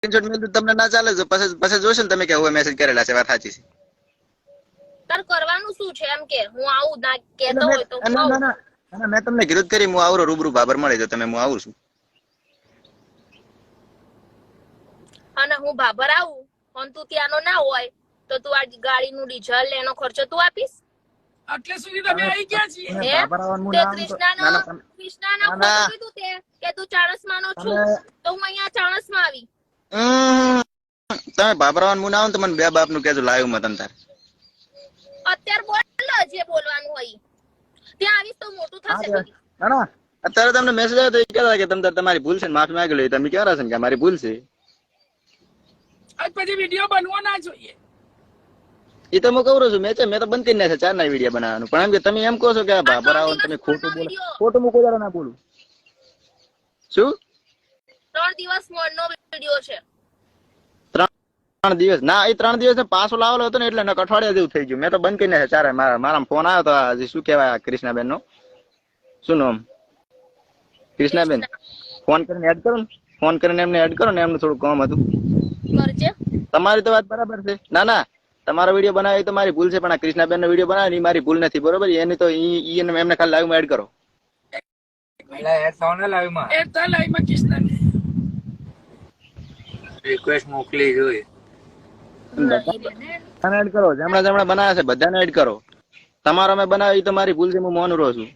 Screenshot મેલ તમને ના ચાલે છે, પછી જોશો ને તમે કે હવે મેસેજ કરેલા છે, વાત સાચી છે. તાર કરવાનું શું છે એમ કે હું આવું ના કેતો હોય તો હું આવું. ના મેં તમને કીધું કરી હું આવું રૂબરૂ બાબર મળે તો તમે હું આવું છું. અને હું બાબર આવું પણ તું ત્યાંનો ના હોય તો તું આ ગાડીનું ડીઝલ એનો ખર્ચો તું આપીશ. એટલે સુધી તમે આવી ગયા છીએ. હે તે કૃષ્ણાનો ખોટું કીધું તે કે તું ચાણસમાનો છું તો હું અહીંયા ચાણસમાં આવી. તમે બાબરાવાન મું ના આવો તો મને બે બાપ નું કેજો લાઈવ માં તમ તાર. અત્યારે બોલ જે બોલવાનું હોય ત્યાં આવીશ તો મોટું થશે. ના અત્યારે તમને મેસેજ આવ્યો તો એ કહેતા કે તમે તમારી ભૂલ છે ને માફી માંગી લો. તમે કહેતા છો ને કે મારી ભૂલ છે. આજ પછી વિડિયો બનવો ના જોઈએ. એ તો હું કહું છું મેં તો બંધ કરી નાખ્યા 4 ના વિડીયો બનાવવાનું. પણ એમ કે તમે એમ કહો છો કે બાબરાવાન તમે ખોટું બોલો. ખોટું હું કોઈ દાડો ના બોલું. શું 3 દિવસ મોડનો વિડિયો છે. 3 દિવસ ના એ 3 દિવસ પાછો લાવેલો હતો ને એટલે અઠવાડિયા જેવું થઈ ગયું. મેં તો બંધ કરી નાખ્યા 4. મારા ફોન આવ્યો તો હજી શું કહેવાય કૃષ્ણાબેન નો શું નામ કૃષ્ણાબેન ફોન કરીને એડ કરો ને. ફોન કરીને એમને એડ કરો ને એમનું થોડું કામ હતું. કરજે. તમારી તો વાત બરાબર છે. ના તમારો વિડીયો બનાવ્યો તો મારી ભૂલ છે પણ આ કૃષ્ણાબેન નો વિડીયો બનાવ્યો એ મારી ભૂલ નથી બરોબર. એની તો એમને ખાલી લાઈવ માં એડ કરો. એટલે એડ થાવ ને લાઈવ માં. એડ થા લાઈવ માં કૃષ્ણ રિક્વેસ્ટ મોકલી જોઈ. બધાને એડ કરો. જમણા બનાવ્યા છે બધાને એડ કરો. તમારો મેં બનાવ્યો એ તો મારી ભૂલ છે હું માનું રહું છું.